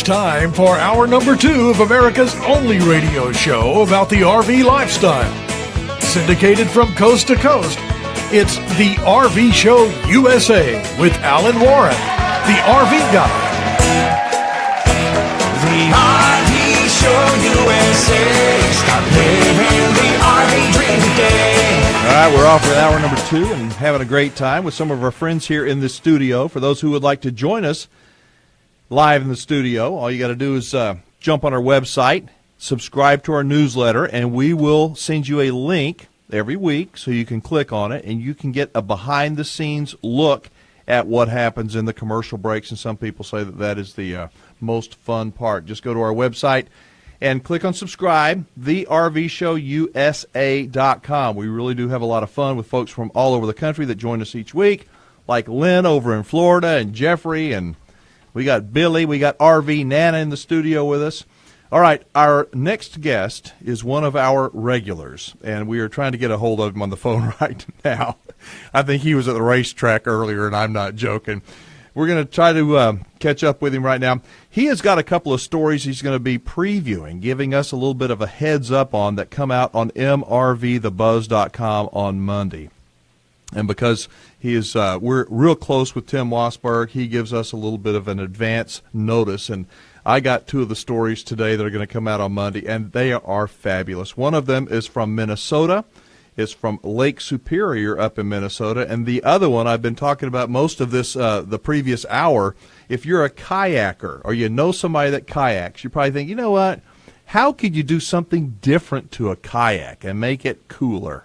time for hour number 2 of America's only radio show about the RV lifestyle. Syndicated from coast to coast, it's the RV Show USA with Alan Warren, the RV guy. The RV Show USA. Start living the RV dream today. All right, we're off with hour number 2 and having a great time with some of our friends here in the studio. For those who would like to join us live in the studio, all you got to do is jump on our website, subscribe to our newsletter, and we will send you a link every week so you can click on it and you can get a behind-the-scenes look at what happens in the commercial breaks, and some people say that that is the most fun part. Just go to our website and click on subscribe, thervshowusa.com. We really do have a lot of fun with folks from all over the country that join us each week, like Lynn over in Florida and Jeffrey, and we got Billy, we got RV Nana in the studio with us. All right, our next guest is one of our regulars, and we are trying to get a hold of him on the phone right now. I think he was at the racetrack earlier, and I'm not joking. We're going to try to catch up with him right now. He has got a couple of stories he's going to be previewing, giving us a little bit of a heads up on that come out on MRVTheBuzz.com on Monday. And because he is, we're real close with Tim Wassberg, he gives us a little bit of an advance notice. And I got 2 of the stories today that are going to come out on Monday, and they are fabulous. One of them is from Minnesota. It's from Lake Superior up in Minnesota. And the other one, I've been talking about most of this the previous hour. If you're a kayaker or you know somebody that kayaks, you probably think, you know what, how could you do something different to a kayak and make it cooler?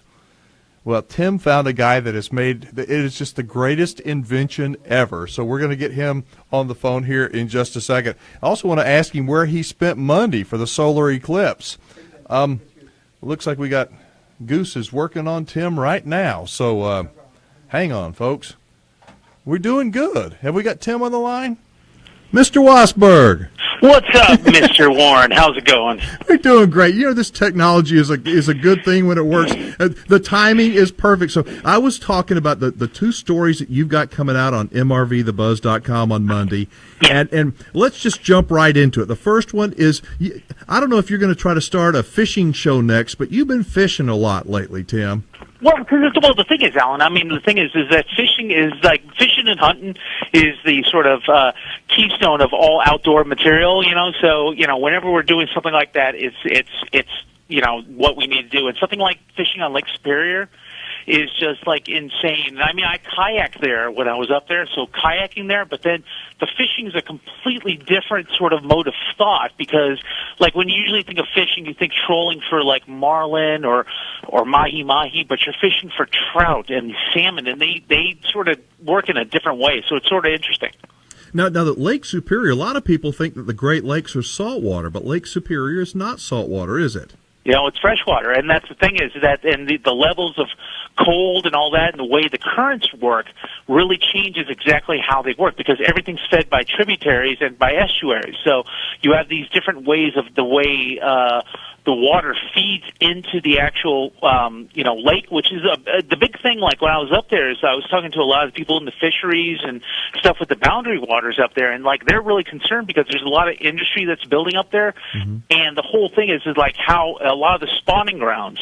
Well, Tim found a guy that has made, it is just the greatest invention ever. So we're going to get him on the phone here in just a second. I also want to ask him where he spent Monday for the solar eclipse. Looks like we got Goose is working on Tim right now. So hang on, folks. We're doing good. Have we got Tim on the line? Mr. Wassberg. What's up, Mr. Warren? How's it going? We're doing great. You know, this technology is a good thing when it works. The timing is perfect. So I was talking about the 2 stories that you've got coming out on MRVTheBuzz.com on Monday, and let's just jump right into it. The first one is, I don't know if you're going to try to start a fishing show next, but you've been fishing a lot lately, Tim. Well, the thing is, Alan, I mean, the thing is that fishing and hunting is the sort of keystone of all outdoor material, you know. So, you know, whenever we're doing something like that, it's you know, what we need to do. And something like fishing on Lake Superior is just like insane. I mean, I kayaked there when I was up there, so kayaking there, but then the fishing is a completely different sort of mode of thought, because like when you usually think of fishing, you think trolling for like marlin or mahi-mahi, but you're fishing for trout and salmon, and they sort of work in a different way, so it's sort of interesting. Now that Lake Superior, a lot of people think that the Great Lakes are saltwater, but Lake Superior is not saltwater, is it? You know, it's freshwater, and that's the thing is that, and the levels of cold and all that, and the way the currents work really changes exactly how they work, because everything's fed by tributaries and by estuaries. So you have these different ways of the way the water feeds into the actual, you know, lake, which is the big thing. Like when I was up there, is I was talking to a lot of people in the fisheries and stuff with the boundary waters up there, and like they're really concerned because there's a lot of industry that's building up there, and the whole thing is like how a lot of the spawning grounds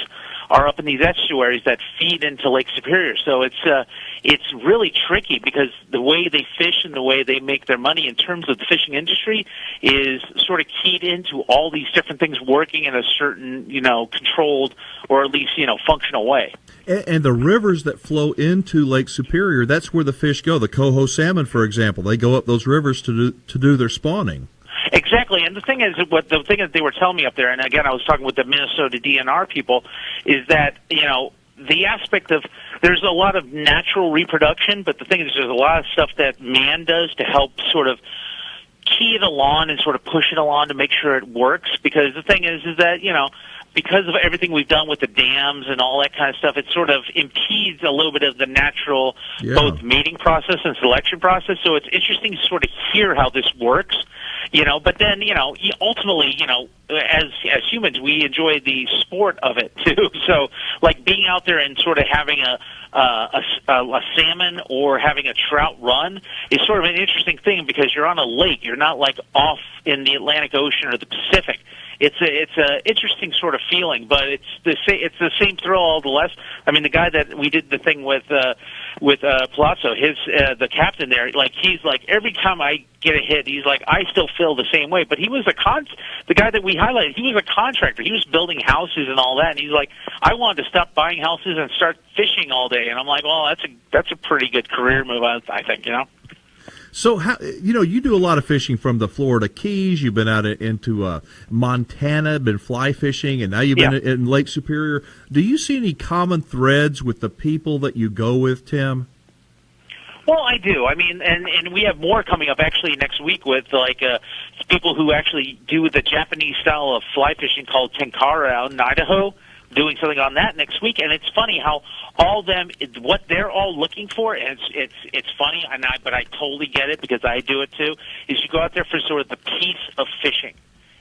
are up in these estuaries that feed into Lake Superior. So it's really tricky, because the way they fish and the way they make their money in terms of the fishing industry is sort of keyed into all these different things working in a certain, you know, controlled or at least, you know, functional way. And the rivers that flow into Lake Superior, that's where the fish go. The coho salmon, for example, they go up those rivers to do their spawning. Exactly, and the thing is that they were telling me up there, and again I was talking with the Minnesota DNR people, is that, you know, the aspect of there's a lot of natural reproduction, but the thing is there's a lot of stuff that man does to help sort of key it along and sort of push it along to make sure it works, because the thing is that, you know, because of everything we've done with the dams and all that kind of stuff, it sort of impedes a little bit of the natural both mating process and selection process. So it's interesting to sort of hear how this works But then, ultimately, as humans, we enjoy the sport of it too. So, like being out there and sort of having a salmon or having a trout run is sort of an interesting thing because you're on a lake. You're not like off in the Atlantic Ocean or the Pacific. It's a interesting sort of feeling, but it's the same thrill all the less. I mean, the guy that we did the thing with Palazzo, the captain there, like he's like every time I get a hit, he's like I still feel the same way. But he was the guy that we highlighted. He was a contractor. He was building houses and all that. And he's like, I wanted to stop buying houses and start fishing all day. And I'm like, well, that's a pretty good career move, I think. So, how, you do a lot of fishing from the Florida Keys. You've been out into Montana, been fly fishing, and now you've been in Lake Superior. Do you see any common threads with the people that you go with, Tim? Well, I do. I mean, and we have more coming up actually next week with like people who actually do the Japanese style of fly fishing called tenkara out in Idaho. Doing something on that next week, and it's funny how all them what they're all looking for, and it's funny, but I totally get it because I do it too. Is you go out there for sort of the peace of fishing,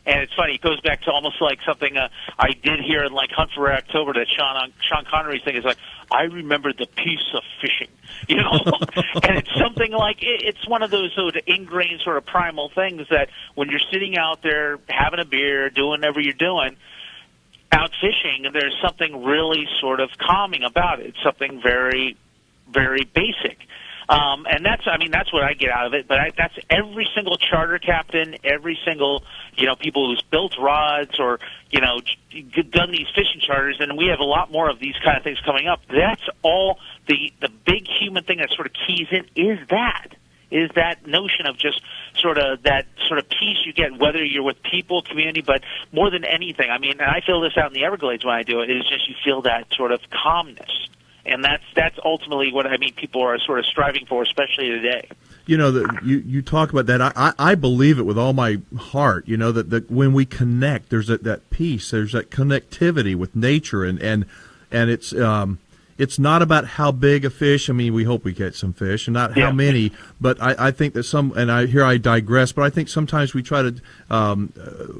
and it's funny. It goes back to almost like something I did here in like Hunt for October that Sean Connery's thing is like I remember the peace of fishing, and it's something like it's one of those sort of ingrained sort of primal things that when you're sitting out there having a beer, doing whatever you're doing. Out fishing, there's something really sort of calming about it. It's something very, very basic. And that's what I get out of it. But that's every single charter captain, every single, people who's built rods or, done these fishing charters, and we have a lot more of these kind of things coming up. That's all the big human thing that sort of keys in is that notion of just sort of that sort of peace you get, whether you're with people, community, but more than anything, I mean, and I feel this out in the Everglades when I do it, is just you feel that sort of calmness. And that's ultimately what I mean people are sort of striving for, especially today. You talk about that. I believe it with all my heart, that when we connect, there's that peace, there's that connectivity with nature, and it's not about how big a fish. I mean, we hope we catch some fish, and not how many. But I think that I digress. But I think sometimes we try to,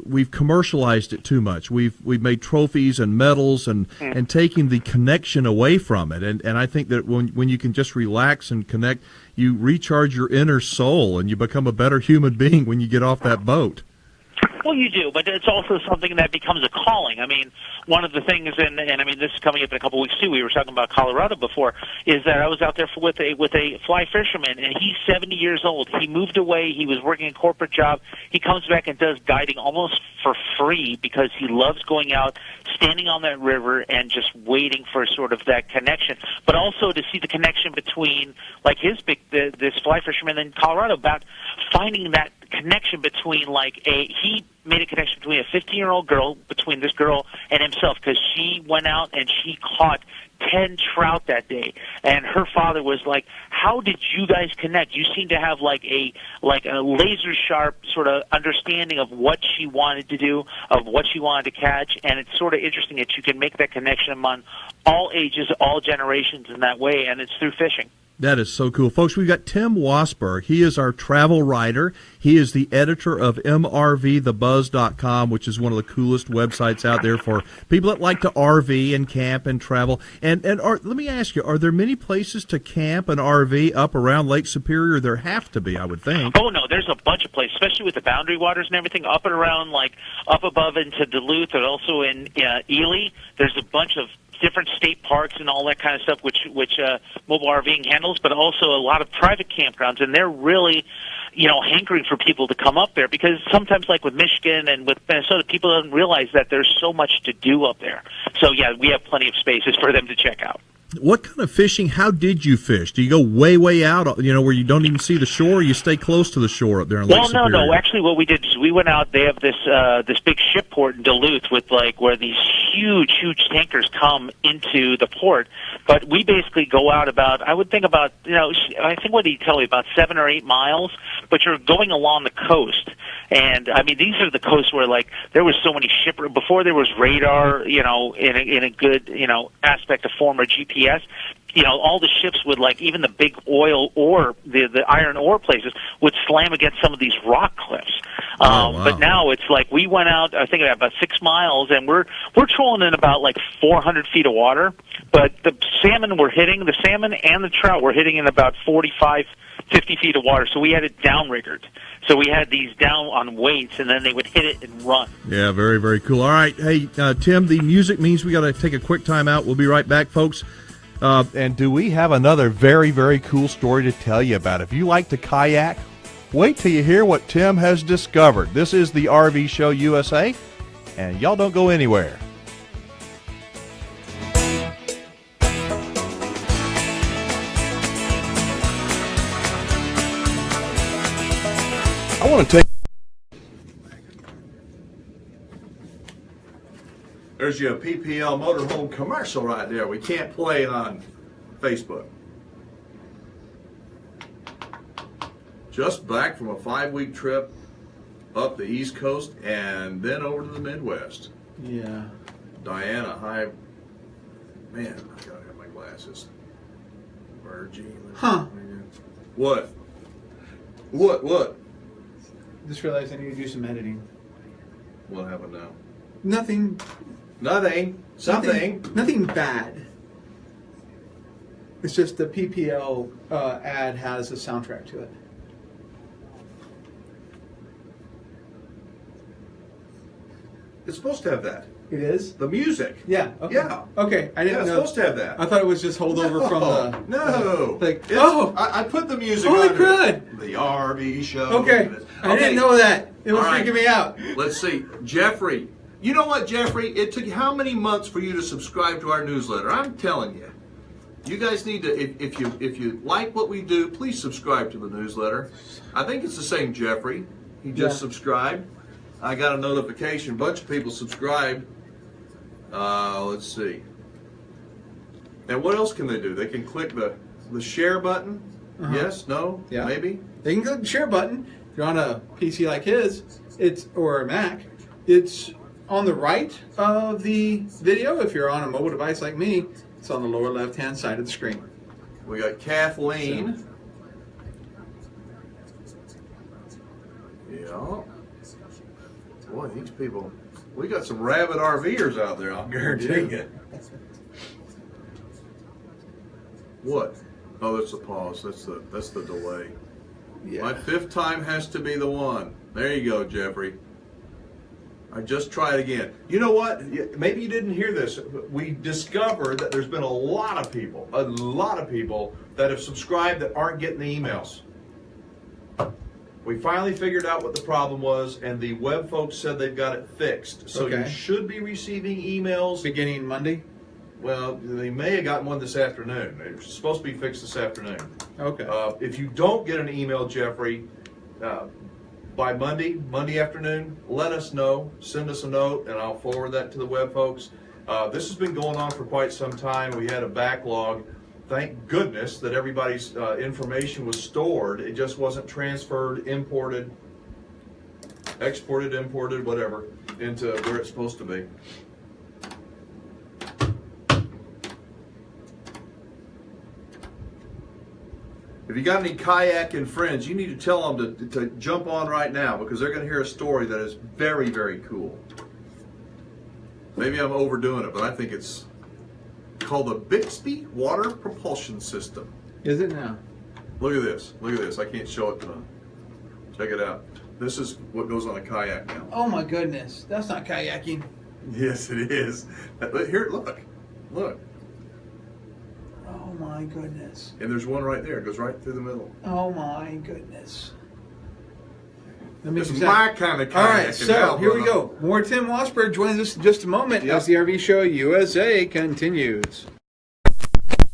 we've commercialized it too much. We've made trophies and medals and taking the connection away from it. And I think that when you can just relax and connect, you recharge your inner soul and you become a better human being when you get off that boat. Well, you do, but it's also something that becomes a calling. I mean, one of the things, and I mean, this is coming up in a couple of weeks too. We were talking about Colorado before. Is that I was out there with a fly fisherman, and he's 70 years old. He moved away. He was working a corporate job. He comes back and does guiding almost for free because he loves going out, standing on that river, and just waiting for sort of that connection. But also to see the connection between, like this fly fisherman in Colorado, about finding that connection between he made a connection between a 15-year-old girl, between this girl and himself, because she went out and she caught 10 trout that day, and her father was like, how did you guys connect? You seem to have like a laser sharp sort of understanding of what she wanted to do, of what she wanted to catch, and it's sort of interesting that you can make that connection among all ages, all generations in that way, and it's through fishing. That is so cool. Folks, we've got Tim Wassberg. He is our travel writer. He is the editor of MRVTheBuzz.com, which is one of the coolest websites out there for people that like to RV and camp and travel. And let me ask you, are there many places to camp and RV up around Lake Superior? There have to be, I would think. Oh, no, there's a bunch of places, especially with the boundary waters and everything, up and around, like up above into Duluth and also in Ely. There's a bunch of different state parks and all that kind of stuff, which mobile RVing handles, but also a lot of private campgrounds, and they're really, hankering for people to come up there because sometimes, like with Michigan and with Minnesota, people don't realize that there's so much to do up there. So yeah, we have plenty of spaces for them to check out. What kind of fishing? How did you fish? Do you go way out, where you don't even see the shore, or you stay close to the shore up there in Lake Superior? No. Actually, what we did is we went out. They have this big ship port in Duluth with where these huge tankers come into the port. But we basically go out about, I think what did he tell me, about 7 or 8 miles. But you're going along the coast. And, I mean, these are the coasts where, there was so many before there was radar, in a good, aspect of form or GPS, all the ships would, like, even the big oil ore, the iron ore places would slam against some of these rock cliffs. Wow. But now it's like we went out, I think about 6 miles, and we're trolling in about like 400 feet of water. But the salmon and the trout were hitting in about 45, 50 feet of water. So we had it downriggered. So we had these down on weights, and then they would hit it and run. Yeah, very, very cool. All right. Hey, Tim, the music means we got to take a quick time out. We'll be right back, folks. And do we have another very, very cool story to tell you about? If you like to kayak, wait till you hear what Tim has discovered. This is the RV Show USA, and y'all don't go anywhere. I want to take... There's your PPL motorhome commercial right there. We can't play it on Facebook. Just back from a 5-week trip up the East Coast and then over to the Midwest. Yeah. Diana, hi. Man, I gotta have my glasses. Virgin. Huh. What? What? Just realized I need to do some editing. What happened now? Nothing. Something. Nothing bad. It's just the PPL ad has a soundtrack to it. It's supposed to have that. It is? The music. Yeah. Okay. Yeah. Okay. I didn't It's know. supposed to have that. I thought it was just holdover from the. No. I put the music Holy on. crud. The RV show. Okay. I didn't know that. It was freaking me out. Let's see. Jeffrey. You know what, Jeffrey? It took how many months for you to subscribe to our newsletter? I'm telling you. You guys need to, if you like what we do, please subscribe to the newsletter. I think it's the same Jeffrey. He just subscribed. I got a notification. A bunch of people subscribed. Let's see. And what else can they do? They can click the share button. Yes? No? Yeah. Maybe? They can click the share button. If you're on a PC like his, or a Mac, it's on the right of the video. If you're on a mobile device like me, it's on the lower left-hand side of the screen. We got Kathleen. Yeah. Boy, these people, we got some rabid RVers out there, I'll guarantee you. What? Oh, that's the pause. That's the delay. Yeah. My 5th time has to be the one. There you go, Jeffrey. I just tried again. You know what? Maybe you didn't hear this. We discovered that there's been a lot of people that have subscribed that aren't getting the emails. We finally figured out what the problem was, and the web folks said they've got it fixed. So you should be receiving emails. Beginning Monday? Well, they may have gotten one this afternoon. They're supposed to be fixed this afternoon. Okay. If you don't get an email, Jeffrey, by Monday afternoon, let us know. Send us a note, and I'll forward that to the web folks. This has been going on for quite some time. We had a backlog. Thank goodness that everybody's information was stored. It just wasn't transferred, imported, exported, imported, whatever, into where it's supposed to be. If you got any kayaking friends, you need to tell them to jump on right now, because they're going to hear a story that is very, very cool. Maybe I'm overdoing it, but I think it's called the Bixby Water Propulsion System. Is it now? Look at this. Look at this. I can't show it to them. Check it out. This is what goes on a kayak now. Oh my goodness. That's not kayaking. Yes, it is. Here, look. Look. Oh my goodness. And there's one right there. It goes right through the middle. Oh my goodness. It's my kind of kayak. All right, so here we go. More Tim Wassberg joins us in just a moment as the RV Show USA continues.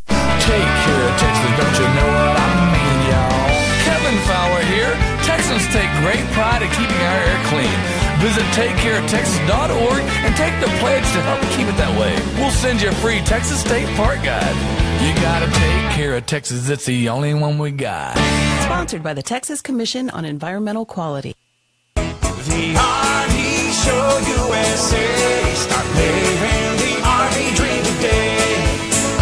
Take care of Texas, don't you know what I mean, y'all? Kevin Fowler here. Texans take great pride in keeping our air clean. Visit TakeCareOfTexas.org and take the pledge to help keep it that way. We'll send you a free Texas State Park Guide. You gotta take care of Texas, it's the only one we got. Sponsored by the Texas Commission on Environmental Quality. The RV Show USA. Start living the RV dream today.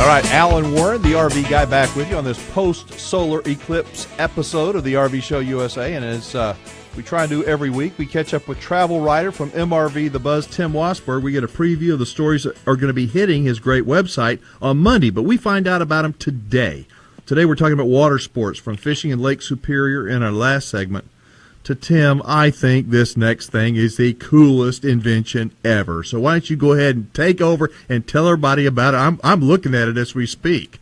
All right, Alan Warren, the RV guy, back with you on this post-solar eclipse episode of the RV Show USA. And as we try and do every week, we catch up with travel writer from MRV The Buzz, Tim Wassberg. We get a preview of the stories that are going to be hitting his great website on Monday, but we find out about them today. Today we're talking about water sports, from fishing in Lake Superior in our last segment to Tim. I think this next thing is the coolest invention ever. So why don't you go ahead and take over and tell everybody about it? I'm looking at it as we speak.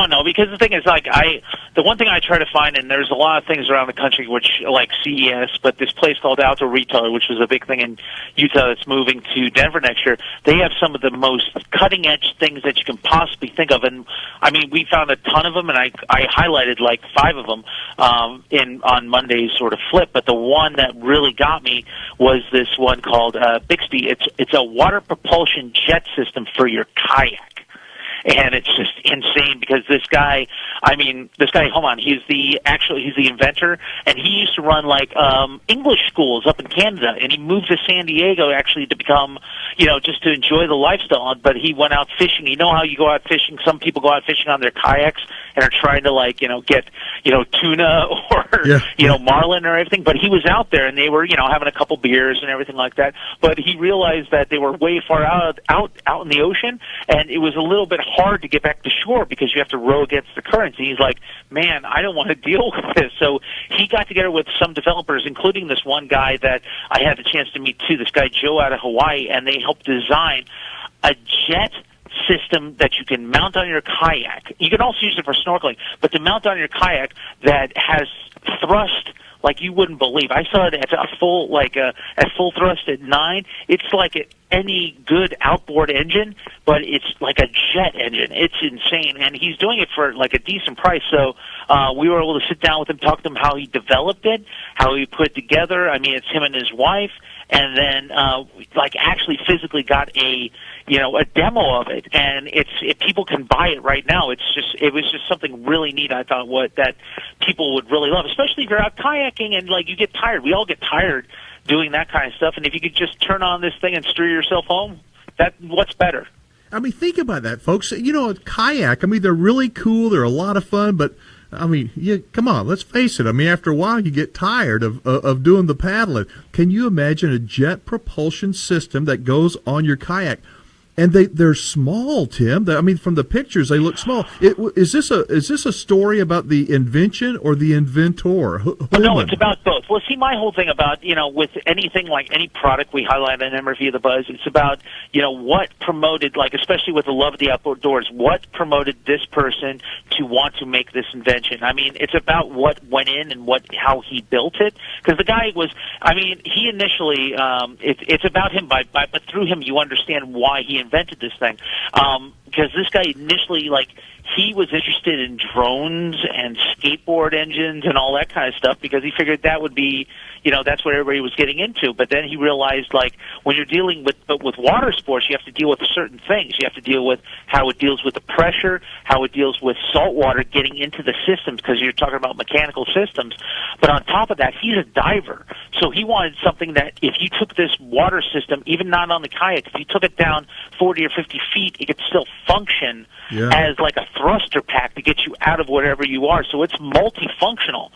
No, because the thing is, the one thing I try to find, and there's a lot of things around the country, which like CES, but this place called Outdoor Retailer, which was a big thing in Utah that's moving to Denver next year, they have some of the most cutting-edge things that you can possibly think of. And, I mean, we found a ton of them, and I highlighted like 5 of them on Monday's sort of flip. But the one that really got me was this one called Bixby. It's a water propulsion jet system for your kayak. And it's just insane because this guy, hold on, he's the inventor, and he used to run like English schools up in Canada, and he moved to San Diego actually to become, just to enjoy the lifestyle. But he went out fishing. You know how you go out fishing? Some people go out fishing on their kayaks and are trying to get tuna or marlin or everything. But he was out there, and they were having a couple beers and everything like that. But he realized that they were way far out in the ocean, and it was a little bit hard to get back to shore because you have to row against the currents. And he's like, man, I don't want to deal with this. So he got together with some developers, including this one guy that I had the chance to meet too, this guy Joe out of Hawaii, and they helped design a jet system that you can mount on your kayak. You can also use it for snorkeling, but to mount on your kayak that has thrust like you wouldn't believe. I saw it at full thrust at 9. It's like any good outboard engine, but it's like a jet engine. It's insane, and he's doing it for like a decent price. So we were able to sit down with him, talk to him how he developed it, how he put it together. I mean, it's him and his wife, and then actually physically got a demo of it, and if people can buy it right now. It was just something really neat. I thought that people would really love, especially if you're out kayaking and you get tired. We all get tired doing that kind of stuff, and if you could just turn on this thing and steer yourself home, what's better? I mean, think about that, folks. A kayak, they're really cool. They're a lot of fun, but come on, let's face it. After a while, you get tired of doing the paddling. Can you imagine a jet propulsion system that goes on your kayak? And they're small, Tim. From the pictures, they look small. Is this a story about the invention or the inventor? No, it's about both. Well, see, my whole thing about with anything like any product we highlight on MRV The Buzz, it's about what promoted, especially with the love of the outdoors, what promoted this person to want to make this invention. It's about what went in and how he built it. Because the guy was, he initially, it's about him, but through him you understand why he invented this thing. Because this guy initially, he was interested in drones and skateboard engines and all that kind of stuff because he figured that would be, that's what everybody was getting into. But then he realized, when you're dealing with water sports, you have to deal with certain things. You have to deal with how it deals with the pressure, how it deals with salt water getting into the systems, because you're talking about mechanical systems. But on top of that, he's a diver. So he wanted something that if you took this water system, even not on the kayak, if you took it down 40 or 50 feet, it could still function as like a thruster pack to get you out of wherever you are. So it's multifunctional.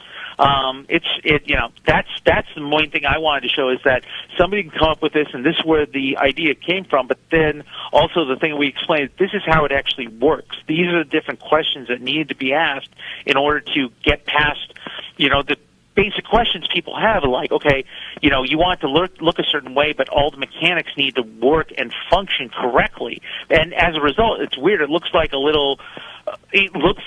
That's the main thing I wanted to show, is that somebody can come up with this, and this is where the idea came from. But then also the thing we explained, this is how it actually works. These are the different questions that need to be asked in order to get past, the basic questions people have, like, okay, you want it to look a certain way, but all the mechanics need to work and function correctly. And as a result, it's weird. It looks like a little... It looks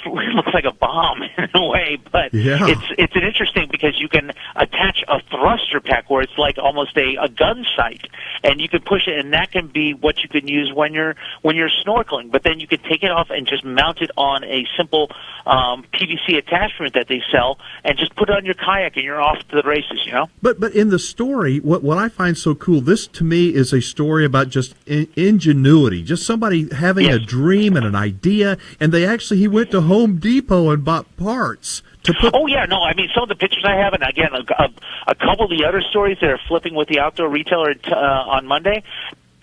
like a bomb in a way, but it's an interesting because you can attach a thruster pack where it's like almost a gun sight, and you can push it, and that can be what you can use when you're snorkeling. But then you can take it off and just mount it on a simple PVC attachment that they sell, and just put it on your kayak, and you're off to the races. But in the story, what I find so cool, this to me is a story about just ingenuity, just somebody having a dream and an idea, and he went to Home Depot and bought parts to put... Oh, yeah, no, some of the pictures I have, and again, a couple of the other stories that are flipping with the Outdoor Retailer on Monday,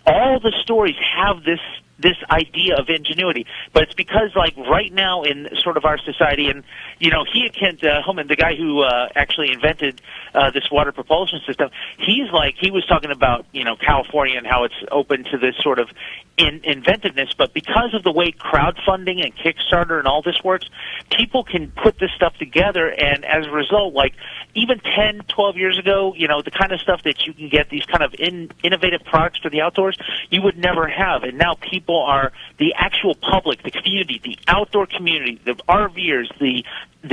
all the stories have this this idea of ingenuity. But it's because, like, right now in sort of our society, and, you know, Kent Homan, the guy who actually invented this water propulsion system, he was talking about, you know, California and how it's open to this sort of inventiveness, but because of the way crowdfunding and Kickstarter and all this works, people can put this stuff together, and as a result, like, even 10, 12 years ago, you know, the kind of stuff that you can get, these kind of innovative products for the outdoors, you would never have. And now people are, the actual public, the community, the outdoor community, the RVers, the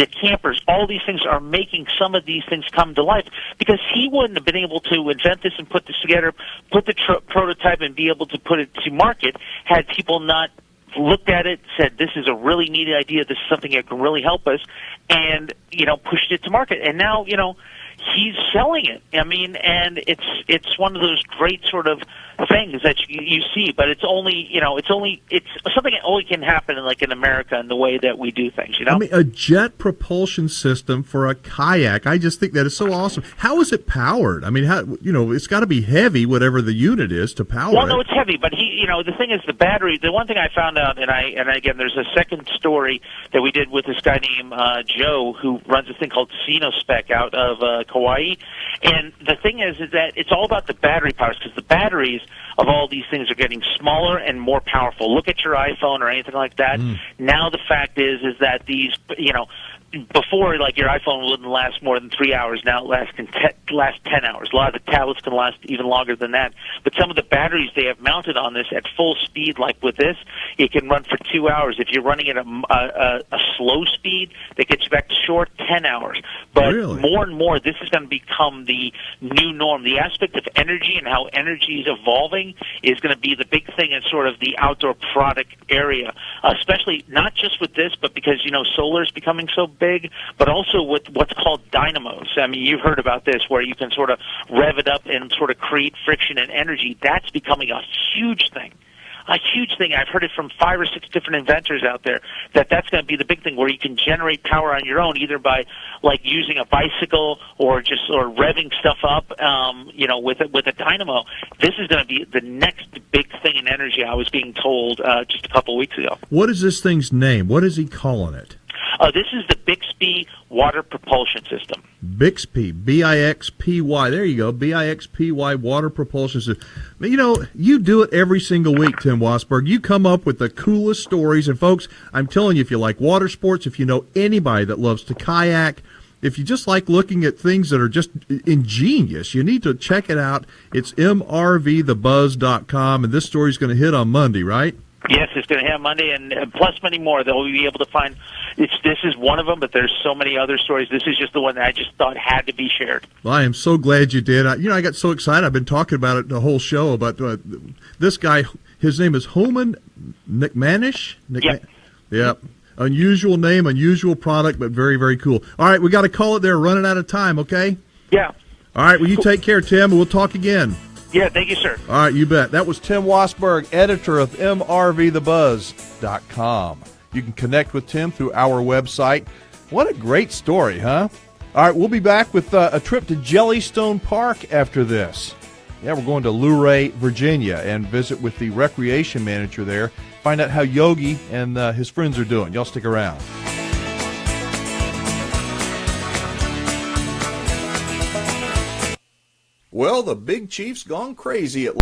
campers, all these things are making some of these things come to life, because he wouldn't have been able to invent this and put this together, put the prototype and be able to put it to market had people not looked at it, said, this is a really neat idea, this is something that can really help us, and, you know, pushed it to market. And now, you know, he's selling it. I mean, and it's one of those great sort of things that you see, but it's only, you know, it's something that only can happen in America in the way that we do things, you know? I mean, a jet propulsion system for a kayak, I just think that is so awesome. How is it powered? I mean, how, you know, it's got to be heavy, whatever the unit is, to power it. Well, no, it's heavy, but you know, the thing is the battery, the one thing I found out, and again, there's a second story that we did with this guy named Joe, who runs this thing called CinoSpec out of Kauai, and the thing is that it's all about the battery powers, because the batteries of all these things are getting smaller and more powerful. Look at your iPhone or anything like that. Now the fact is that these, you know, before, like, your iPhone wouldn't last more than 3 hours. Now it lasts 10 hours. A lot of the tablets can last even longer than that. But some of the batteries they have mounted on this at full speed, like with this, it can run for 2 hours. If you're running at a slow speed, that gets you back to short, 10 hours. But really? More and more, this is going to become the new norm. The aspect of energy and how energy is evolving is going to be the big thing in sort of the outdoor product area, especially not just with this, but because, you know, solar is becoming so big, but also with what's called dynamos. I mean, you've heard about this, where you can sort of rev it up and sort of create friction and energy. That's becoming a huge thing. A huge thing. I've heard it from 5 or 6 different inventors out there that's going to be the big thing, where you can generate power on your own, either by, like, using a bicycle or revving stuff up, you know, with a dynamo. This is going to be the next big thing in energy, I was being told just a couple of weeks ago. What is this thing's name? What is he calling it? This is the Bixby water propulsion system. Bixby, B-I-X-P-Y. There you go, B-I-X-P-Y water propulsion system. You know, you do it every single week, Tim Wassberg. You come up with the coolest stories. And, folks, I'm telling you, if you like water sports, if you know anybody that loves to kayak, if you just like looking at things that are just ingenious, you need to check it out. It's MRVTheBuzz.com, and this story's going to hit on Monday, right? Yes, it's going to have Monday, and plus many more that we'll be able to find. This is one of them, but there's so many other stories. This is just the one that I just thought had to be shared. Well, I am so glad you did. I got so excited. I've been talking about it the whole show, about this guy. His name is Homan McManish? Yep. Unusual name, unusual product, but very, very cool. All right, we got to call it there. Running out of time, okay? Yeah. All right, well, you take care, Tim, and we'll talk again. Yeah, thank you, sir. All right, you bet. That was Tim Wassberg, editor of MRVTheBuzz.com. You can connect with Tim through our website. What a great story, huh? All right, we'll be back with a trip to Jellystone Park after this. Yeah, we're going to Luray, Virginia, and visit with the recreation manager there. Find out how Yogi and his friends are doing. Y'all stick around. Well, the big chief's gone crazy at.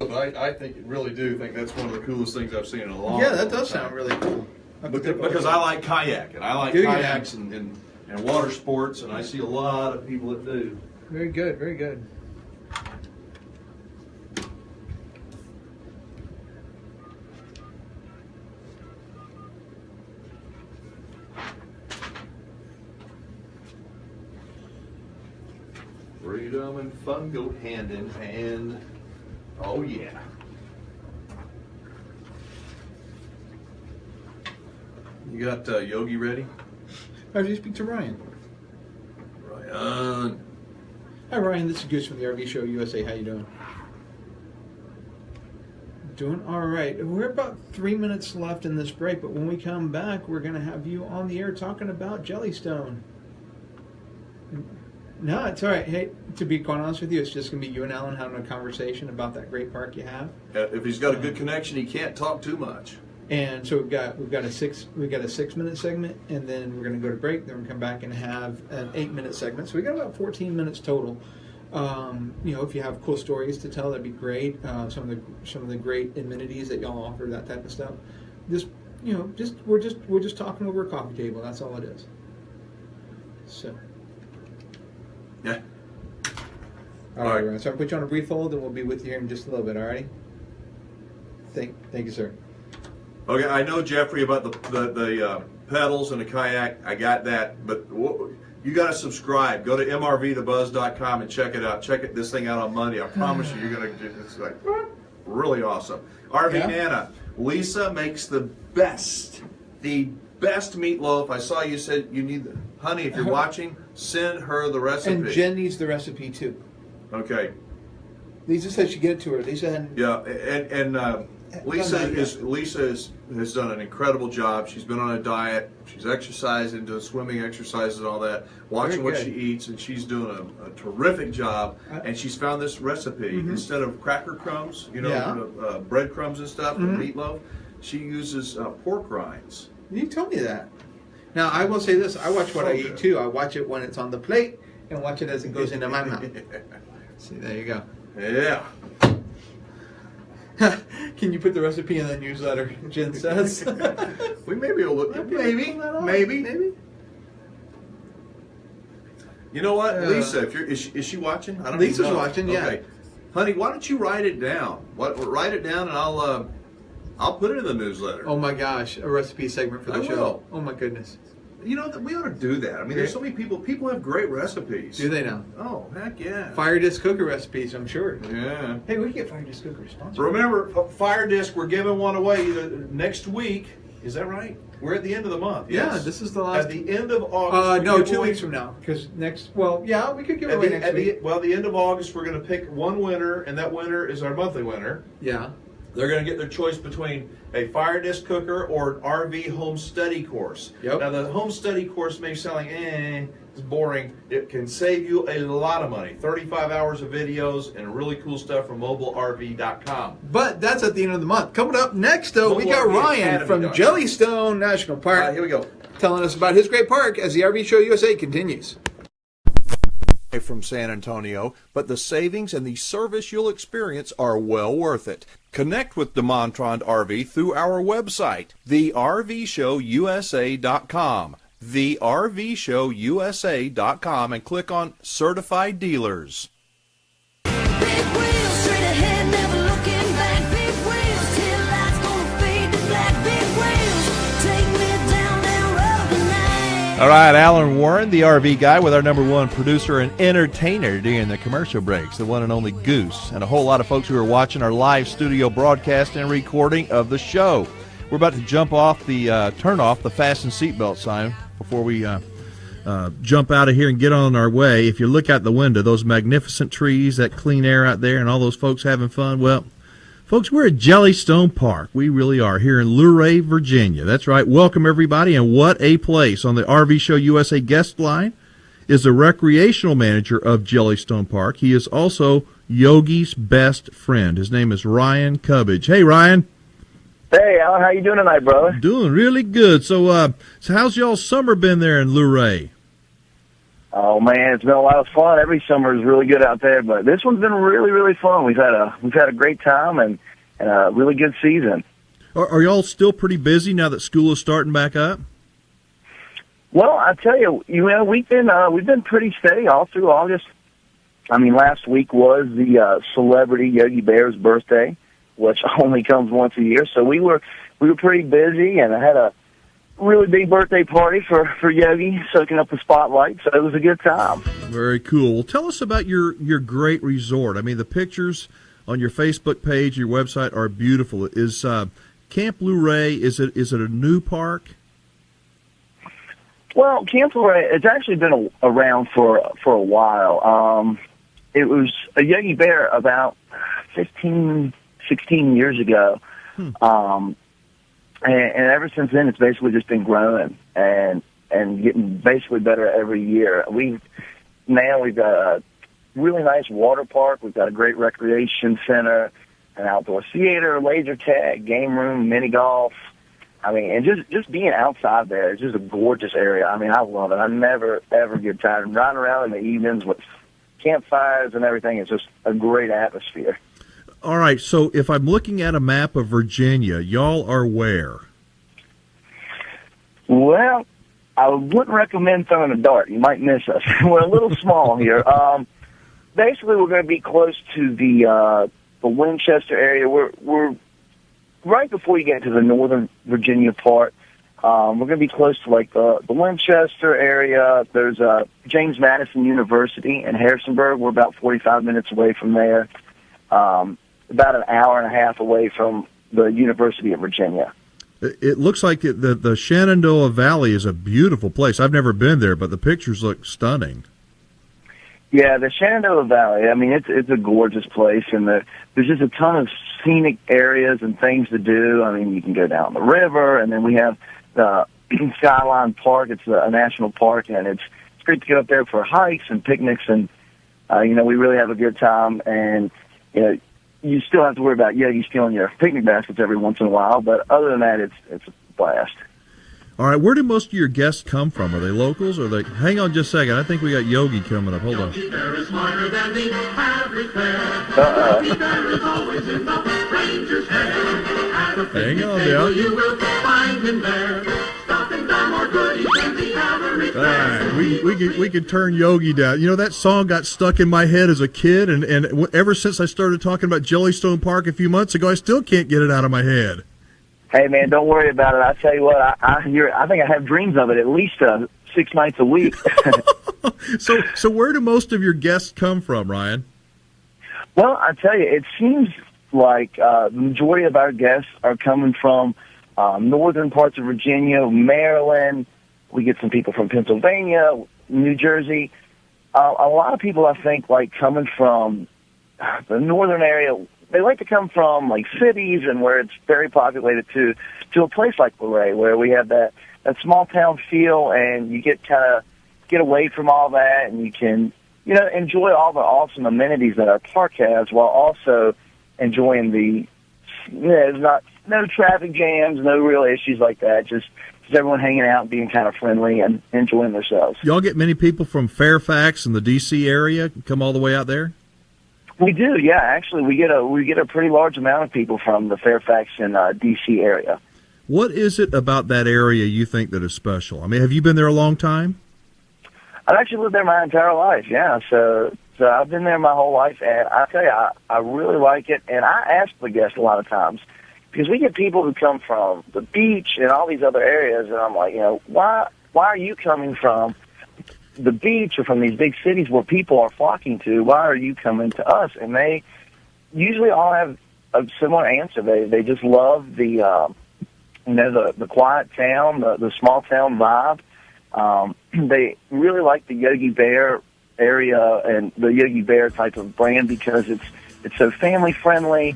I think, really do think that's one of the coolest things I've seen in a long time. Yeah, that does sound really cool. Because I like kayaking. I like kayaks and water sports, and I see a lot of people that do. Very good, very good. Freedom and fun go hand in hand. Oh, yeah. You got Yogi ready? How do you speak to Ryan? Ryan. Hi, Ryan. This is Goose from the RV Show USA. How you doing? Doing all right. We're about 3 minutes left in this break, but when we come back, we're going to have you on the air talking about Jellystone. No, it's all right. Hey, to be quite honest with you, it's just going to be you and Alan having a conversation about that great park you have. If he's got a good connection, he can't talk too much. And so we've got a 6-minute segment, and then we're going to go to break. Then we're going to come back and have an 8-minute segment. So we got about 14 minutes total. If you have cool stories to tell, that'd be great. Some of the great amenities that y'all offer, that type of stuff. We're just talking over a coffee table. That's all it is. So. Yeah. All right. So I'm going to put you on a brief hold, and we'll be with you here in just a little bit. All righty. Thank you, sir. Okay, I know, Jeffrey, about the pedals and the kayak. I got that, but you got to subscribe. Go to MRVTheBuzz.com and check it out. Check this thing out on Monday. I promise you're gonna. It's like really awesome. RV Nana, Lisa makes the best meatloaf. I saw you said you need honey. If you're watching, send her the recipe. And Jen needs the recipe too. Okay. Lisa said she get it to her. Lisa hadn't. Yeah, and Lisa has done an incredible job. She's been on a diet. She's exercising, doing swimming exercises and all that, watching what she eats, and she's doing a terrific job. And she's found this recipe. Instead of cracker crumbs, breadcrumbs and stuff, and meatloaf, she uses pork rinds. You told me that. Now, I will say this. I watch what I eat, too. I watch it when it's on the plate and watch it as it goes into my mouth. See, there you go. Yeah. Can you put the recipe in the newsletter, Jen says? We may be able to. Maybe. You know what, Lisa? Is she watching? I don't know. Lisa's watching. Yeah. Okay, honey, why don't you write it down? Write it down, and I'll put it in the newsletter. Oh my gosh, a recipe segment for the show. Will. Oh my goodness. You know, we ought to do that. I mean, there's so many people. People have great recipes. Do they now? Oh, heck yeah. Fire disc cooker recipes, I'm sure. Yeah. Hey, we can get Fire disc cooker sponsored. Remember, Fire Disc, we're giving one away next week. Is that right? We're at the end of the month. Yeah, yes. this is the last. At the end of August. No, 2 weeks from now. Because we could give away next week. The end of August, we're going to pick one winner, and that winner is our monthly winner. Yeah. They're going to get their choice between a Fire Disc cooker or an RV home study course. Yep. Now, the home study course may sound like, it's boring. It can save you a lot of money. 35 hours of videos and really cool stuff from mobilerv.com. But that's at the end of the month. Coming up next, though, we got Ryan from Jellystone National Park. All right, here we go. Telling us about his great park as the RV Show USA continues. From San Antonio, but the savings and the service you'll experience are well worth it. Connect with DeMontrond RV through our website, thervshowusa.com, thervshowusa.com, and click on Certified Dealers. Big wheels straight ahead, never looking back. Big wheels, tail lights gonna fade to black. Big wheels, take me down that road tonight. All right, Alan Warren, the RV guy, with our number one producer and entertainer during the commercial breaks, the one and only Goose, and a whole lot of folks who are watching our live studio broadcast and recording of the show. We're about to jump off turn off the fasten seatbelt sign before we jump out of here and get on our way. If you look out the window, those magnificent trees, that clean air out there, and all those folks having fun, well, folks, we're at Jellystone Park. We really are here in Luray, Virginia. That's right. Welcome, everybody, and what a place. On the RV Show USA guest line is the recreational manager of Jellystone Park. He is also Yogi's best friend. His name is Ryan Cubbage. Hey, Ryan. Hey, Alan, how you doing tonight, brother? Doing really good. So how's y'all's summer been there in Luray? Oh man, it's been a lot of fun. Every summer is really good out there, but this one's been really, really fun. We've had a great time and a really good season. Are y'all still pretty busy now that school is starting back up? Well, I tell you, we've been pretty steady all through August. I mean, last week was the celebrity Yogi Bear's birthday, which only comes once a year. So we were pretty busy, and I had a really big birthday party for Yogi, soaking up the spotlight. So it was a good time. Very cool. Well, tell us about your great resort. I mean, the pictures on your Facebook page, your website are beautiful. Is Camp Luray, is it a new park? Well, Camp Luray, it's actually been around for a while. It was a Yogi Bear about 15, 16 years ago. And ever since then, it's basically just been growing and getting basically better every year. now we've got a really nice water park. We've got a great recreation center, an outdoor theater, laser tag, game room, mini golf. I mean, and just being outside there is just a gorgeous area. I mean, I love it. I never, ever get tired. And riding around in the evenings with campfires and everything is just a great atmosphere. All right, so if I'm looking at a map of Virginia, y'all are where? Well, I wouldn't recommend throwing a dart. You might miss us. We're a little small here. Basically, we're going to be close to the Winchester area. We're right before you get to the Northern Virginia part. We're going to be close to like the Winchester area. There's James Madison University in Harrisonburg. We're about 45 minutes away from there. About an hour and a half away from the University of Virginia. It looks like the Shenandoah Valley is a beautiful place. I've never been there, but the pictures look stunning. Yeah, the Shenandoah Valley, I mean, it's a gorgeous place, and there's just a ton of scenic areas and things to do. I mean, you can go down the river, and then we have the Skyline Park. It's a national park, and it's great to get up there for hikes and picnics, and, we really have a good time, and, you still have to worry about Yogi stealing your picnic baskets every once in a while, but other than that, it's a blast. All right, where do most of your guests come from? Are they locals? Or they? Hang on just a second. I think we got Yogi coming up. Hold on. Hang on now. You will find him there. All right, we could turn Yogi down. That song got stuck in my head as a kid, and ever since I started talking about Jellystone Park a few months ago, I still can't get it out of my head. Hey, man, don't worry about it. I tell you what, I think I have dreams of it at least 6 nights a week. So where do most of your guests come from, Ryan? Well, I tell you, it seems like the majority of our guests are coming from northern parts of Virginia, Maryland. We get some people from Pennsylvania, New Jersey. A lot of people, I think, like coming from the northern area. They like to come from like cities and where it's very populated to a place like Luray, where we have that small town feel, and you get away from all that, and you can enjoy all the awesome amenities that our park has, while also enjoying there's no traffic jams, no real issues like that. Just everyone hanging out, being kind of friendly, and enjoying themselves. Y'all get many people from Fairfax and the D.C. area come all the way out there? We do, yeah. Actually, we get a pretty large amount of people from the Fairfax and D.C. area. What is it about that area you think that is special? I mean, have you been there a long time? I've actually lived there my entire life, yeah. So I've been there my whole life, and I tell you, I really like it. And I ask the guests a lot of times, because we get people who come from the beach and all these other areas, and I'm like, why are you coming from the beach or from these big cities where people are flocking to? Why are you coming to us? And they usually all have a similar answer. They just love the quiet town, the small town vibe. They really like the Yogi Bear area and the Yogi Bear type of brand because it's so family friendly.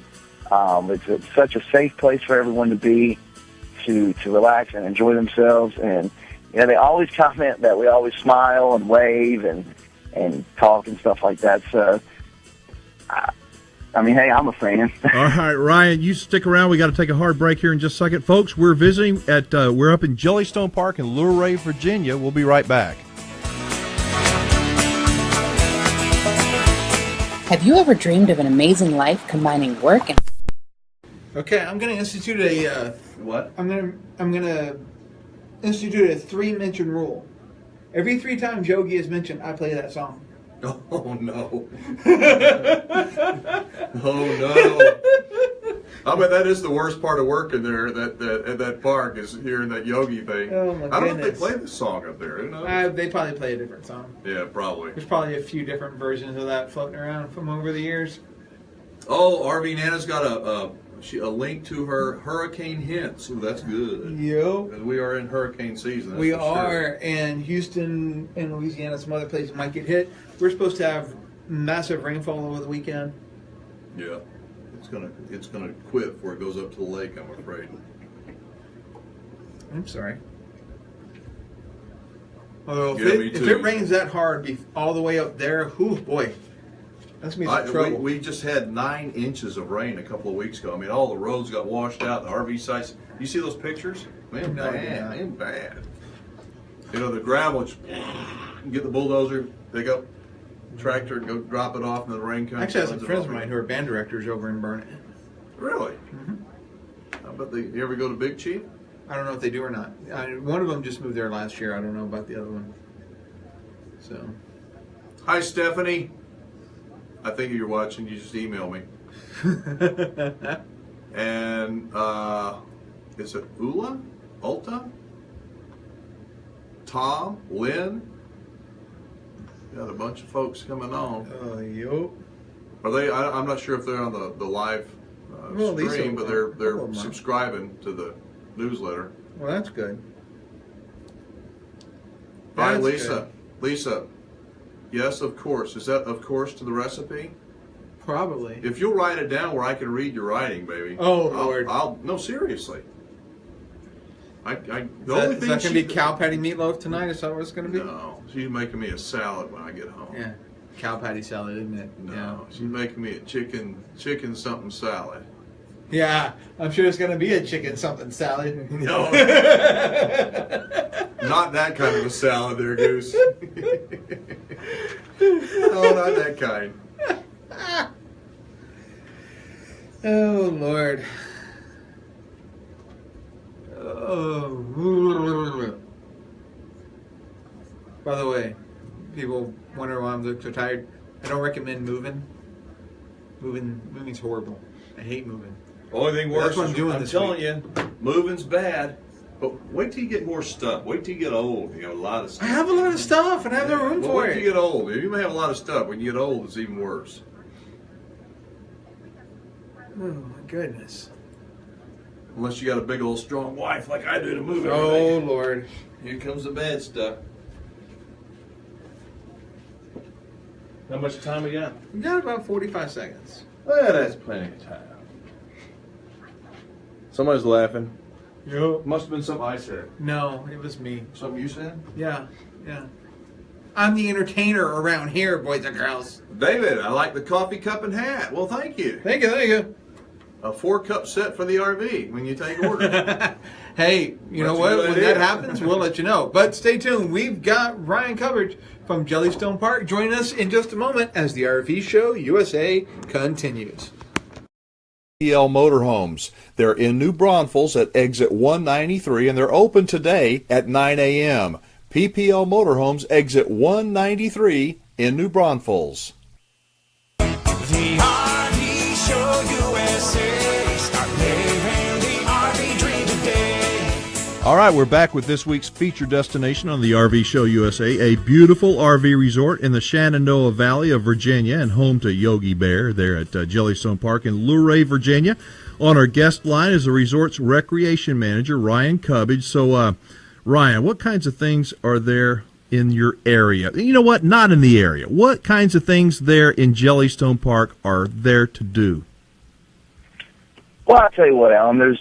It's such a safe place for everyone to be, to relax and enjoy themselves. And they always comment that we always smile and wave and talk and stuff like that. So, I mean, hey, I'm a fan. All right, Ryan, you stick around. We got to take a hard break here in just a second. Folks, we're visiting we're up in Jellystone Park in Luray, Virginia. We'll be right back. Have you ever dreamed of an amazing life combining work and... Okay, I'm going to institute a... What? I'm going to institute a 3-mention rule. Every 3 times Yogi is mentioned, I play that song. Oh, no. Oh, no. I bet that is the worst part of working there at that park, is hearing that Yogi thing. Oh, my I don't know if they goodness. play this song up there. Who knows? They probably play a different song. Yeah, probably. There's probably a few different versions of that floating around from over the years. Oh, RV Nana's got a link to her hurricane hints. Ooh, that's good. Yep. Because we are in hurricane season. That's We for are, sure. and Houston and Louisiana, some other places might get hit. We're supposed to have massive rainfall over the weekend. Yeah, it's gonna quit before it goes up to the lake, I'm afraid. I'm sorry. Although Yeah, me if too. it rains that hard all the way up there, whew, boy, that's me some trouble. We just had 9 inches of rain a couple of weeks ago. I mean, all the roads got washed out, the RV sites. You see those pictures? Man, No, bad, man, bad. You know, the gravel, get the bulldozer, pick up tractor and go drop it off, and then the rain comes. Actually, I have some friends of mine who are band directors over in Burnett. Really? How about you ever go to Big Chief? I don't know if they do or not. One of them just moved there last year. I don't know about the other one. So, Hi, Stephanie. I think if you're watching, you just email me. And is it Ula? Ulta? Tom? Lynn? Got a bunch of folks coming on. yo. Are they? I'm not sure if they're on the live Well, Lisa, stream, but couple they're of them are. subscribing to the newsletter. Well, that's good. Bye, That's Lisa. good. Lisa. Yes, of course. Is that of course to the recipe? Probably. If you'll write it down where I can read your writing, baby. Oh, Lord. No, seriously. The Is only that thing going to be cow patty meatloaf tonight? Is that what it's going to be? No, she's making me a salad when I get home. Yeah. Cow patty salad, isn't it? No, she's making me a chicken something salad. Yeah, I'm sure it's going to be a chicken something salad. No, not that kind of a salad, there, Goose. No, not that kind. Oh, Lord. Oh. By the way, people wonder why I'm so tired. I don't recommend moving. Moving's horrible. I hate moving. Only thing worse That's what I'm doing I'm this telling week. you, moving's bad. But wait till you get more stuff. Wait till you get old. You have a lot of I stuff. have a lot of stuff and I have no room Well, for wait till it. you get old. You may have a lot of stuff. When you get old, it's even worse. Oh, my goodness. Unless you got a big old strong wife like I do to move Oh, everything. Lord. Here comes the bad stuff. How much time we got? We got about 45 seconds. Well, that's plenty of time. Somebody's laughing. Yep. Must have been something I said. No, it was me. Something you said? Yeah. I'm the entertainer around here, boys and girls. David, I like the coffee cup and hat. Well, thank you. Thank you. A 4-cup set for the RV when you take orders. Hey, you know That's a what? good When idea. that happens, we'll let you know. But stay tuned. We've got Ryan Coverage from Jellystone Park joining us in just a moment as the RV Show USA continues. PPL Motorhomes. They're in New Braunfels at exit 193, and they're open today at 9 a.m. PPL Motorhomes, exit 193 in New Braunfels. The RV Show USA. Start living the RV dream today. All right, we're back with this week's feature destination on the RV Show USA, a beautiful RV resort in the Shenandoah Valley of Virginia and home to Yogi Bear there at Jellystone Park in Luray, Virginia. On our guest line is the resort's recreation manager, Ryan Cubbage. So, Ryan, what kinds of things are there in your area? You know what? Not in the area. What kinds of things there in Jellystone Park are there to do? Well, I'll tell you what, Alan. There's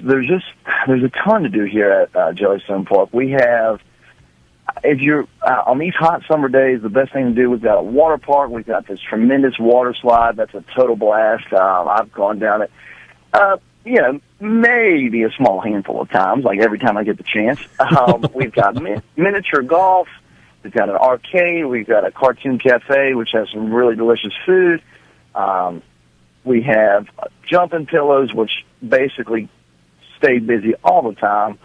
a ton to do here at Jellystone Park. We have, if you're on these hot summer days, the best thing to do. We've got a water park. We've got this tremendous water slide. That's a total blast. I've gone down it. Maybe a small handful of times, like every time I get the chance. We've got miniature golf. We've got an arcade. We've got a cartoon cafe, which has some really delicious food. We have jumping pillows, which basically stay busy all the time.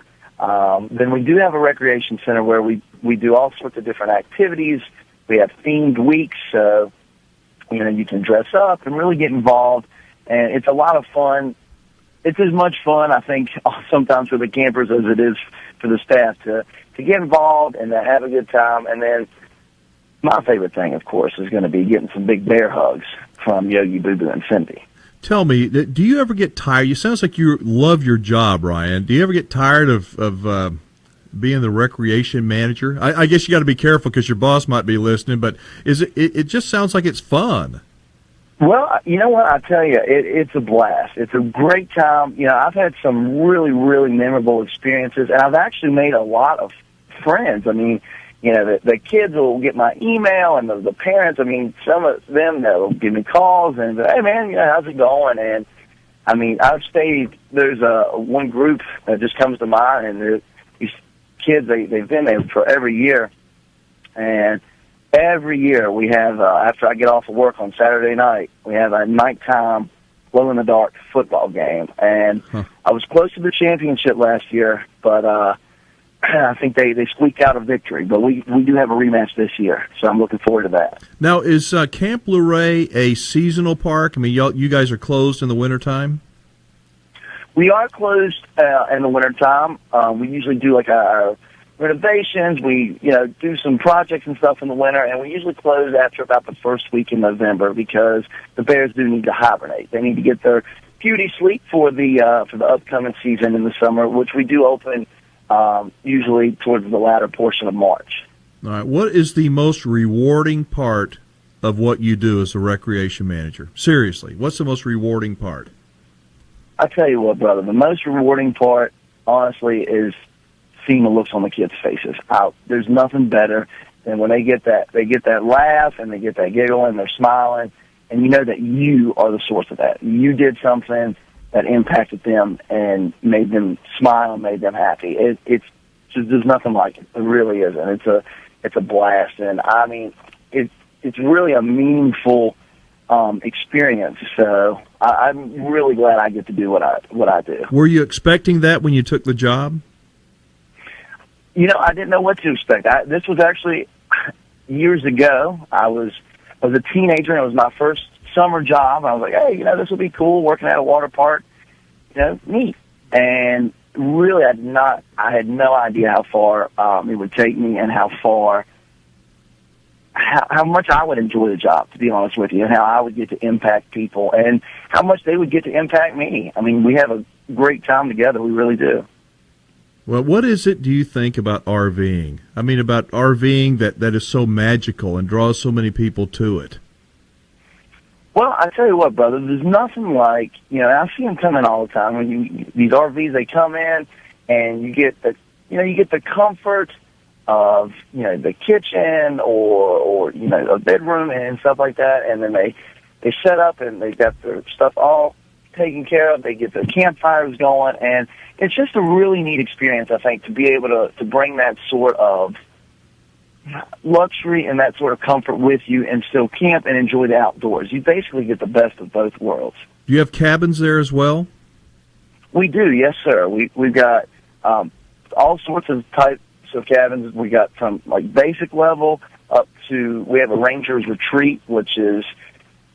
Then we do have a recreation center where we do all sorts of different activities. We have themed weeks. You can dress up and really get involved, and it's a lot of fun. It's as much fun, I think, sometimes for the campers as it is for the staff to get involved and to have a good time. And then my favorite thing, of course, is going to be getting some big bear hugs from Yogi, Boo Boo, and Cindy. Tell me, do you ever get tired? You sounds like you love your job, Ryan. Do you ever get tired of being the recreation manager? I guess you got to be careful because your boss might be listening, but it just sounds like it's fun. Well, you know what? I tell you, it's a blast. It's a great time. I've had some really, really memorable experiences, and I've actually made a lot of friends. I mean, the kids will get my email, and the parents, I mean, some of them, they'll give me calls and say, hey, man, how's it going? And, I mean, I've stayed, there's one group that just comes to mind, and these kids, they've been there for every year. And every year we have, after I get off of work on Saturday night, we have a nighttime glow-in-the-dark football game. And I was close to the championship last year, but I think they squeaked out a victory, but we do have a rematch this year, so I'm looking forward to that. Now, is Camp Luray a seasonal park? I mean, you guys are closed in the wintertime? We are closed in the wintertime. We usually do like our renovations. We do some projects and stuff in the winter, and we usually close after about the first week in November because the bears do need to hibernate. They need to get their beauty sleep for the upcoming season in the summer, which we do open usually towards the latter portion of March. All right. What is the most rewarding part of what you do as a recreation manager? Seriously, what's the most rewarding part? I tell you what, brother, the most rewarding part, honestly, is seeing the looks on the kids' faces. There's nothing better than when they get that laugh and they get that giggle and they're smiling, and you know that you are the source of that. You did something that impacted them and made them smile and made them happy. It's just, there's nothing like it. It really isn't. It's a blast, and I mean, it's really a meaningful experience. So I'm really glad I get to do what I do. Were you expecting that when you took the job? I didn't know what to expect. This was actually years ago. I was a teenager, and it was my first summer job. I was like, hey, this will be cool, working at a water park, neat. And really, I had no idea how far it would take me and how much I would enjoy the job, to be honest with you, and how I would get to impact people and how much they would get to impact me. I mean, we have a great time together. We really do. Well, what is it, do you think, about RVing? I mean, about RVing that is so magical and draws so many people to it? Well, I tell you what, brother, there's nothing like, I see them come in all the time. When these RVs, they come in, and you get the comfort of, the kitchen or a bedroom and stuff like that, and then they set up and they got their stuff all taken care of. They get their campfires going, and it's just a really neat experience, I think, to be able to bring that sort of luxury and that sort of comfort with you and still camp and enjoy the outdoors. You basically get the best of both worlds. Do you have cabins there as well? We do, yes, sir. We've got all sorts of types of cabins. We got from like basic level up to, we have a Ranger's Retreat, which is,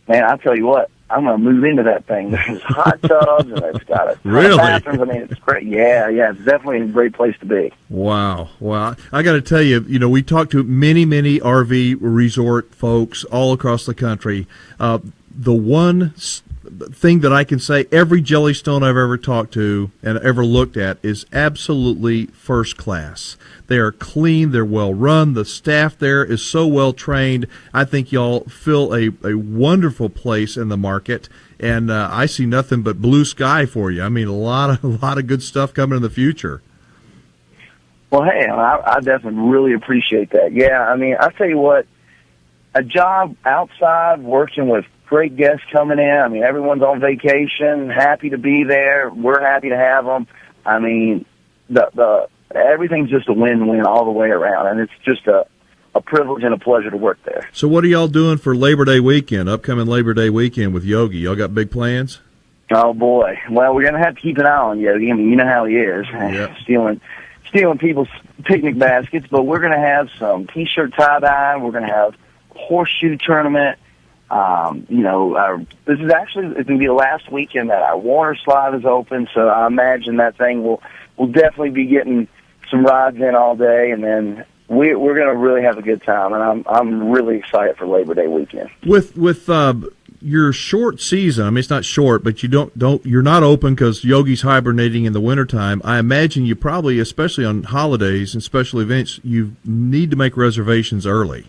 man, I'll tell you what, I'm going to move into that thing. There's hot tubs, and it's got a really? bathrooms. I mean, it's great. Yeah, it's definitely a great place to be. Wow. Well, I got to tell you, we talked to many RV resort folks all across the country. The one thing that I can say, every Jellystone I've ever talked to and ever looked at is absolutely first class. They are clean. They're well run. The staff there is so well trained. I think y'all fill a wonderful place in the market, and I see nothing but blue sky for you. I mean, a lot of good stuff coming in the future. Well, hey, I definitely really appreciate that. Yeah, I mean, I tell you what, a job outside working with great guests coming in. I mean, everyone's on vacation, happy to be there. We're happy to have them. I mean, the everything's just a win-win all the way around, and it's just a privilege and a pleasure to work there. So what are y'all doing for Labor Day weekend, upcoming Labor Day weekend with Yogi? Y'all got big plans? Oh, boy. Well, we're going to have to keep an eye on Yogi. I mean, you know how he is, yep. stealing people's picnic baskets, but we're going to have some T-shirt tie-dye. We're going to have a horseshoe tournament. This is actually, it's going to be the last weekend that our water slide is open, so I imagine that thing will definitely be getting some rides in all day, and then we're going to really have a good time, and I'm really excited for Labor Day weekend. With your short season, I mean, it's not short, but you're not open because Yogi's hibernating in the wintertime. I imagine you probably, especially on holidays and special events, you need to make reservations early.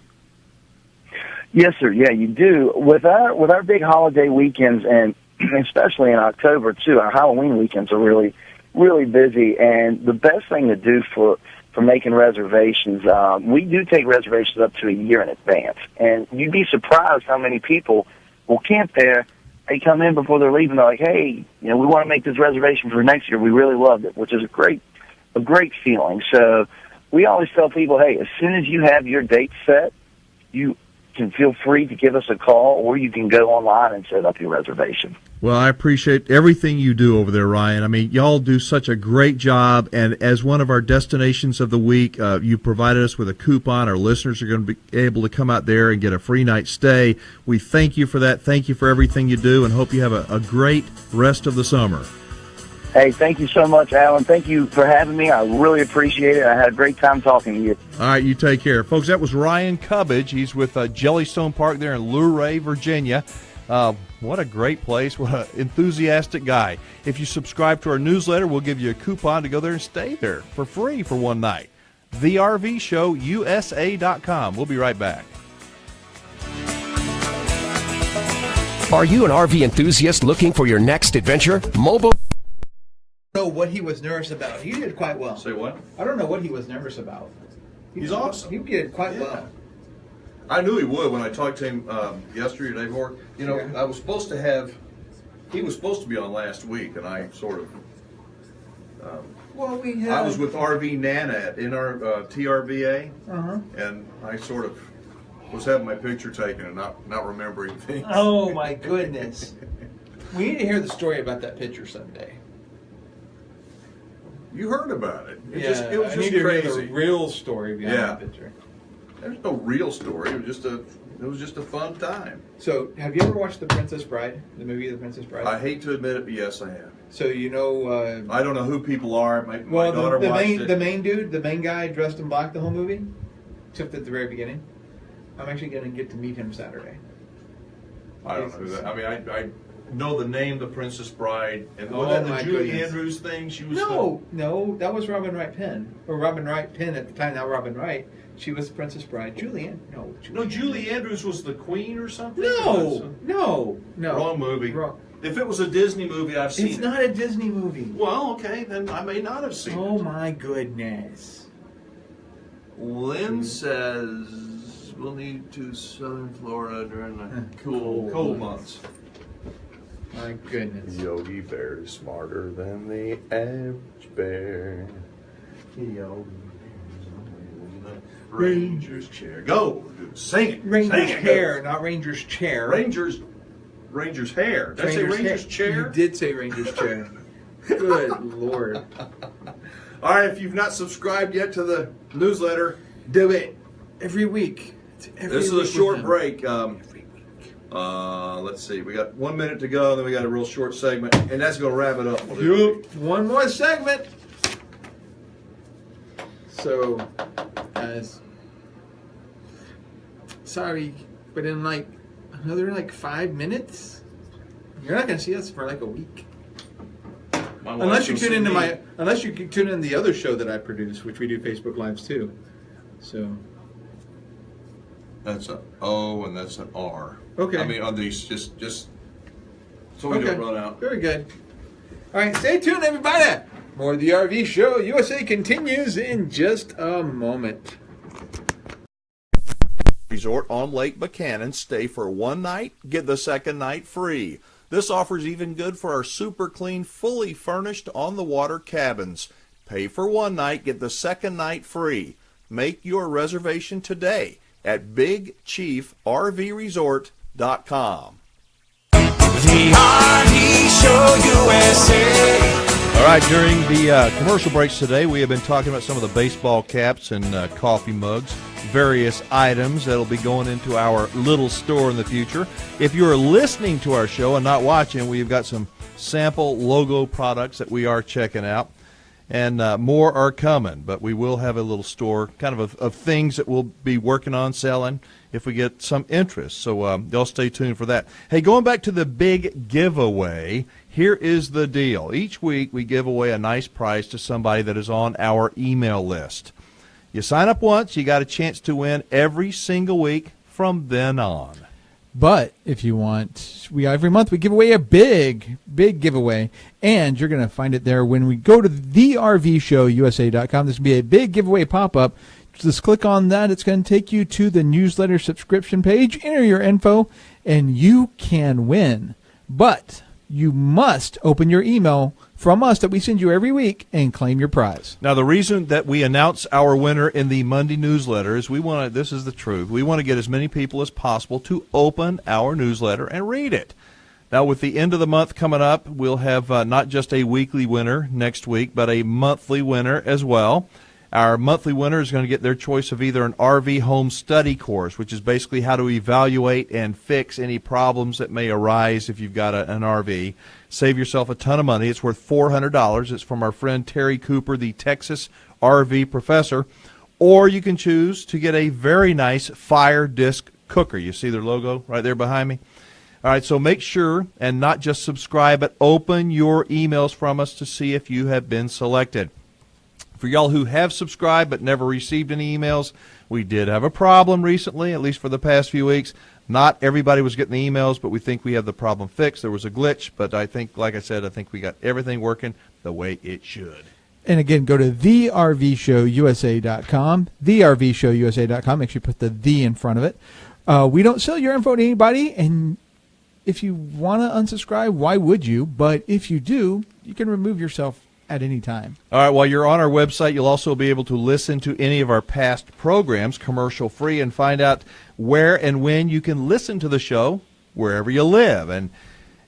Yes, sir. Yeah, you do. With our big holiday weekends, and especially in October too, our Halloween weekends are really, really busy. And the best thing to do for for making reservations. We do take reservations up to a year in advance, and you'd be surprised how many people will camp there. They come in before they're leaving. They're like, "Hey, we want to make this reservation for next year. We really loved it," which is a great feeling. So we always tell people, "Hey, as soon as you have your date set, you can feel free to give us a call, or you can go online and set up your reservation." Well, I appreciate everything you do over there, Ryan. I mean, y'all do such a great job, and as one of our destinations of the week, you provided us with a coupon. Our listeners are going to be able to come out there and get a free night stay. We thank you for that. Thank you for everything you do, and hope you have a great rest of the summer. Hey, thank you so much, Alan. Thank you for having me. I really appreciate it. I had a great time talking to you. All right, you take care. Folks, that was Ryan Cubbage. He's with Jellystone Park there in Luray, Virginia. What a great place. What an enthusiastic guy. If you subscribe to our newsletter, we'll give you a coupon to go there and stay there for free for one night. TheRVShowUSA.com. We'll be right back. Are you an RV enthusiast looking for your next adventure? Mobile. I don't know what he was nervous about. He did quite well. Say what? I don't know what he was nervous about. He's awesome. He did quite well. I knew he would when I talked to him yesterday or the day before. I was supposed to have, he was supposed to be on last week, and I sort of, Well, we had. I was with RV Nana in our TRVA, Uh-huh. and I sort of was having my picture taken and not remembering things. Oh my goodness! We need to hear the story about that picture someday. You heard about it. It I was need just to hear crazy. the real story behind the picture. There's no real story. It was just a fun time. So, have you ever watched The Princess Bride? The movie The Princess Bride? I hate to admit it, but yes, I have. So I don't know who people are. My daughter the watched main it. the main dude, the main guy dressed in black the whole movie, except at the very beginning. I'm actually going to get to meet him Saturday. I don't know who that. I mean, I know the name, The Princess Bride, and Oh, was that my the Julie goodness. Andrews thing? She was No, that was Robin Wright Penn, or Robin Wright Penn at the time. Now Robin Wright. She was the Princess Bride. Julie Andrews was the queen or something. No. Wrong movie. Wrong. If it was a Disney movie, I've seen It's it. not a Disney movie. Well, okay, then I may not have seen Oh it. my goodness. Lynn says we'll need to southern Florida during the cold months. My goodness. Yogi Bear is smarter than the average bear. Ranger's chair. Go! Sing it! Ranger's Sing it. hair, not Ranger's chair. Ranger's hair. Did I say Ranger's chair? You did say Ranger's chair. Good Lord. All right, if you've not subscribed yet to the newsletter, do it. Every week. This is a short break. Let's see. We got 1 minute to go, then we got a real short segment, and that's going to wrap it up. One more segment. So, guys, sorry, but in another 5 minutes, you're not going to see us for a week. Unless you tune in the other show that I produce, which we do Facebook Lives too. So that's an O and that's an R. Okay. I mean, on these, just so we don't run out. Very good. All right, stay tuned, everybody. More of the RV Show USA continues in just a moment. Resort on Lake Buchanan. Stay for one night, get the second night free. This offer is even good for our super clean, fully furnished on-the-water cabins. Pay for one night, get the second night free. Make your reservation today at BigChiefRVResort.com. The RV Show USA. All right, during the commercial breaks today, we have been talking about some of the baseball caps and coffee mugs, various items that will be going into our little store in the future. If you're listening to our show and not watching, we've got some sample logo products that we are checking out, and more are coming. But we will have a little store kind of things that we'll be working on selling if we get some interest. So y'all stay tuned for that. Hey, going back to the big giveaway, here is the deal. Each week we give away a nice prize to somebody that is on our email list. You sign up once, you got a chance to win every single week from then on. But if you want, every month we give away a big giveaway, and you're going to find it there when we go to thervshowusa.com. This will be a big giveaway pop-up. Just click on that. It's going to take you to the newsletter subscription page. Enter your info, and you can win. But you must open your email from us that we send you every week and claim your prize. Now, the reason that we announce our winner in the Monday newsletter is this is the truth. We want to get as many people as possible to open our newsletter and read it. Now, with the end of the month coming up, we'll have not just a weekly winner next week, but a monthly winner as well. Our monthly winner is going to get their choice of either an RV home study course, which is basically how to evaluate and fix any problems that may arise if you've got an RV. Save yourself a ton of money. It's worth $400. It's from our friend Terry Cooper, the Texas RV professor. Or you can choose to get a very nice fire disc cooker. You see their logo right there behind me? All right, so make sure and not just subscribe, but open your emails from us to see if you have been selected. For y'all who have subscribed but never received any emails, we did have a problem recently, at least for the past few weeks. Not everybody was getting the emails, but we think we have the problem fixed. There was a glitch, but I think, like I said, I think we got everything working the way it should. And again, go to thervshowusa.com, thervshowusa.com. Make sure you put the in front of it. We don't sell your info to anybody, and if you want to unsubscribe, why would you? But if you do, you can remove yourself at any time. All right, while you're on our website, you'll also be able to listen to any of our past programs commercial-free and find out where and when you can listen to the show wherever you live. And,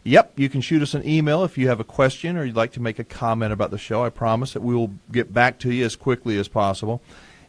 yep, you can shoot us an email if you have a question or you'd like to make a comment about the show. I promise that we will get back to you as quickly as possible.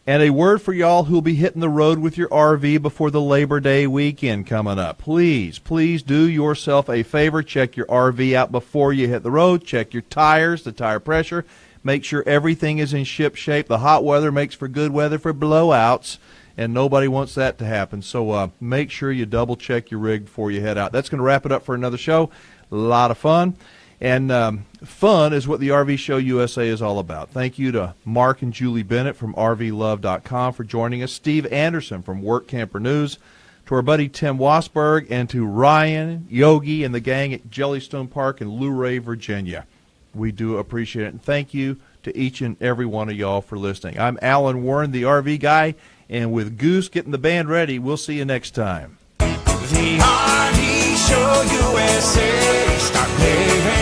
And a word for y'all who'll be hitting the road with your RV before the Labor Day weekend coming up. Please do yourself a favor. Check your RV out before you hit the road. Check your tires, the tire pressure. Make sure everything is in ship shape. The hot weather makes for good weather for blowouts, and nobody wants that to happen. So make sure you double-check your rig before you head out. That's going to wrap it up for another show. A lot of fun. And fun is what the RV Show USA is all about. Thank you to Mark and Julie Bennett from RVLove.com for joining us, Steve Anderson from Work Camper News, to our buddy Tim Wassberg, and to Ryan, Yogi, and the gang at Jellystone Park in Luray, Virginia. We do appreciate it. And thank you to each and every one of y'all for listening. I'm Alan Warren, the RV guy, and with Goose getting the band ready, we'll see you next time. The RV Show USA. Start paving